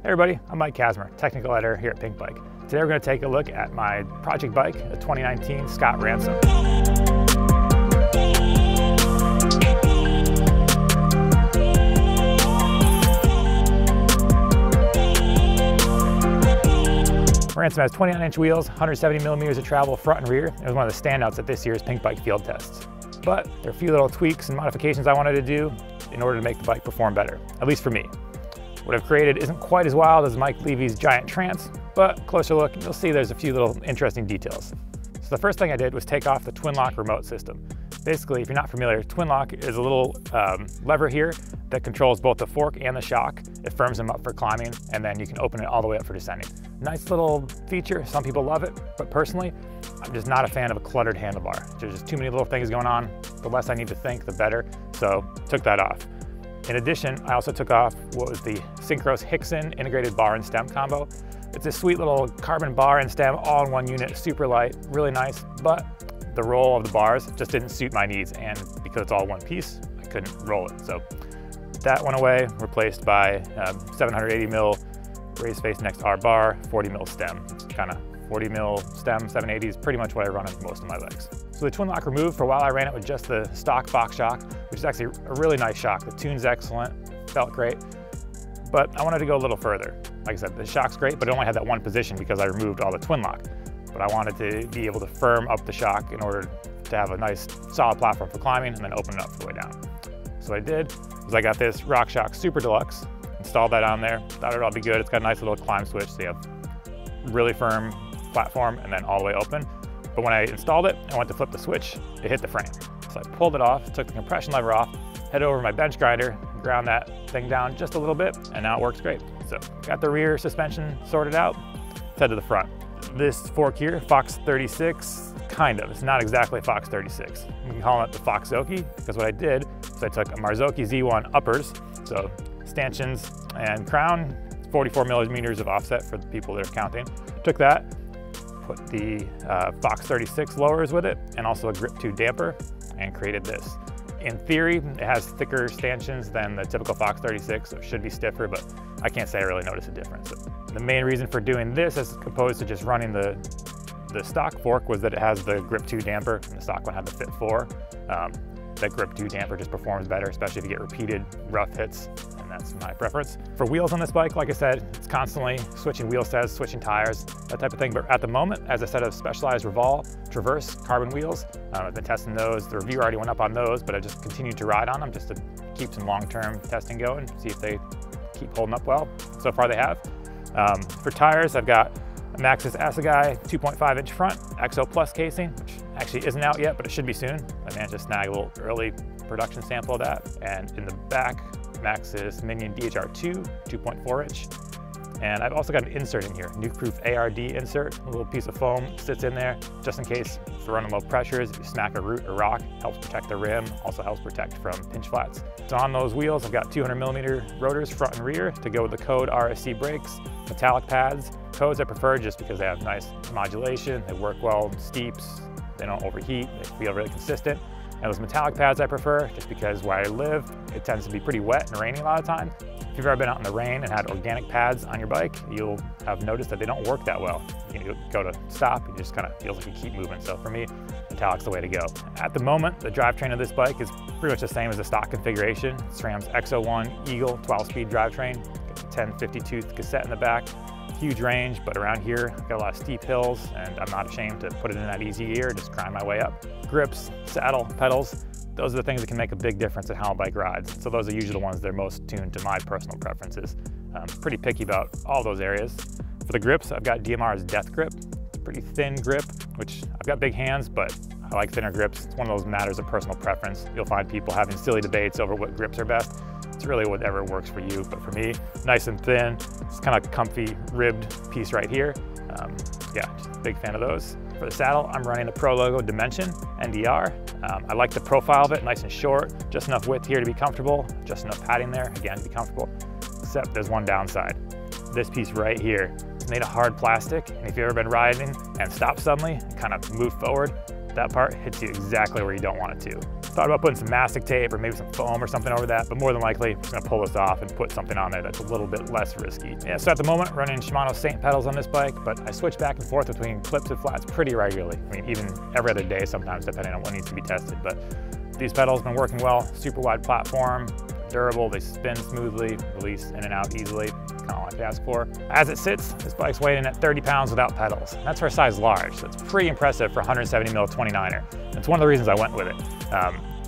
Hey everybody, I'm Mike Kazimer, technical editor here at Pinkbike. Today we're going to take a look at my project bike, the 2019 Scott Ransom. Ransom has 29-inch wheels, 170 millimeters of travel front and rear. It was one of the standouts at this year's Pinkbike field tests. But there are a few little tweaks and modifications I wanted to do in order to make the bike perform better, at least for me. What I've created isn't quite as wild as Mike Levy's giant Trance, but closer look, you'll see there's a few little interesting details. So the first thing I did was take off the twin lock remote system. Basically, if you're not familiar, twin lock is a little lever here that controls both the fork and the shock. It firms them up for climbing, and then you can open it all the way up for descending. Nice little feature, some people love it, but personally, I'm just not a fan of a cluttered handlebar. There's just too many little things going on. The less I need to think, the better, so took that off. In addition, I also took off what was the Synchros Hickson integrated bar and stem combo. It's a sweet little carbon bar and stem all in one unit, super light, really nice, but the roll of the bars just didn't suit my needs, and because it's all one piece, I couldn't roll it. So that went away, replaced by 780 mil raised face next R bar, 40 mil stem. It's kind of 40 mil stem, 780 is pretty much what I run on most of my bikes. So the twin lock removed, for a while I ran it with just the stock Foxzocchi, which is actually a really nice shock. The tune's excellent, felt great, but I wanted to go a little further. Like I said, the shock's great, but it only had that one position because I removed all the twin lock. But I wanted to be able to firm up the shock in order to have a nice solid platform for climbing and then open it up for the way down. So what I did was I got this RockShox Super Deluxe, installed that on there, thought it'd all be good. It's got a nice little climb switch, so you have really firm platform and then all the way open. But when I installed it, I went to flip the switch, it hit the frame. So I pulled it off, took the compression lever off, headed over my bench grinder, ground that thing down just a little bit, and now it works great. So got the rear suspension sorted out, let's head to the front. This fork here, Fox 36, kind of, it's not exactly Fox 36. We can call it the Foxzocchi, because what I did is I took a Marzocchi Z1 uppers, so stanchions and crown, 44 millimeters of offset for the people that are counting. Took that, put the Fox 36 lowers with it, and also a Grip 2 damper, and created this. In theory, it has thicker stanchions than the typical Fox 36, so it should be stiffer, but I can't say I really notice a difference. So the main reason for doing this, as opposed to just running the stock fork, was that it has the Grip 2 damper, and the stock one had the Fit 4. That Grip 2 damper just performs better, especially if you get repeated rough hits, and that's my preference. For wheels on this bike, like I said, it's constantly switching wheel sets, switching tires, that type of thing. But at the moment, as I said, I've specialized Revol Traverse carbon wheels. I've been testing those. The review already went up on those, but I just continued to ride on them just to keep some long-term testing going, see if they keep holding up well. So far they have. For tires, I've got a Maxxis Assegai 2.5-inch front, XO Plus casing, which actually isn't out yet, but it should be soon. I managed to snag a little early production sample of that. And in the back, Maxxis Minion DHR2, 2.4-inch. And I've also got an insert in here, nuke-proof ARD insert, a little piece of foam sits in there, just in case for running low pressures, if you smack a root or rock, helps protect the rim, also helps protect from pinch flats. So on those wheels, I've got 200 millimeter rotors front and rear to go with the Code RSC brakes, metallic pads. Codes I prefer just because they have nice modulation, they work well in steeps, they don't overheat, they feel really consistent. And those metallic pads I prefer just because where I live, it tends to be pretty wet and rainy a lot of time. If you've ever been out in the rain and had organic pads on your bike, you'll have noticed that they don't work that well. You go to stop, it just kind of feels like you keep moving. So for me, metallic's the way to go. At the moment, the drivetrain of this bike is pretty much the same as the stock configuration. It's Ram's X01 Eagle 12-speed drivetrain. Got the 1050-tooth cassette in the back. Huge range, but around here, I've got a lot of steep hills, and I'm not ashamed to put it in that easy gear, just grind my way up. Grips, saddle, pedals, those are the things that can make a big difference in how a bike rides. So those are usually the ones that are most tuned to my personal preferences. I'm pretty picky about all those areas. For the grips, I've got DMR's Death Grip. It's a pretty thin grip, which I've got big hands, but I like thinner grips. It's one of those matters of personal preference. You'll find people having silly debates over what grips are best. It's really whatever works for you, but for me, nice and thin. It's kind of a comfy ribbed piece right here. Yeah, just a big fan of those. For the saddle, I'm running the Pro Logo Dimension NDR. I like the profile of it, nice and short, just enough width here to be comfortable, just enough padding there, again, to be comfortable, except there's one downside. This piece right here is made of hard plastic, and if you've ever been riding and stopped suddenly and kind of move forward, that part hits you exactly where you don't want it to. Thought about putting some mastic tape or maybe some foam or something over that, but more than likely, I'm just gonna pull this off and put something on there that's a little bit less risky. Yeah, so at the moment, running Shimano Saint pedals on this bike, but I switch back and forth between clips and flats pretty regularly. I mean, even every other day sometimes, depending on what needs to be tested. But these pedals have been working well, super wide platform, durable, they spin smoothly, release in and out easily, kind of like I asked for. As it sits, this bike's weighing in at 30 pounds without pedals. That's for a size large, so it's pretty impressive for a 170mm 29er. That's one of the reasons I went with it.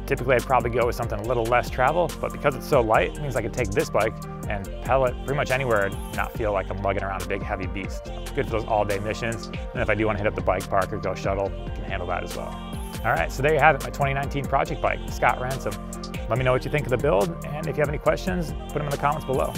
Typically I'd probably go with something a little less travel, but because it's so light, it means I can take this bike and pedal it pretty much anywhere and not feel like I'm lugging around a big heavy beast. It's good for those all-day missions, and if I do want to hit up the bike park or go shuttle, I can handle that as well. All right, so there you have it, my 2019 project bike, Scott Ransom. Let me know what you think of the build, and if you have any questions, put them in the comments below.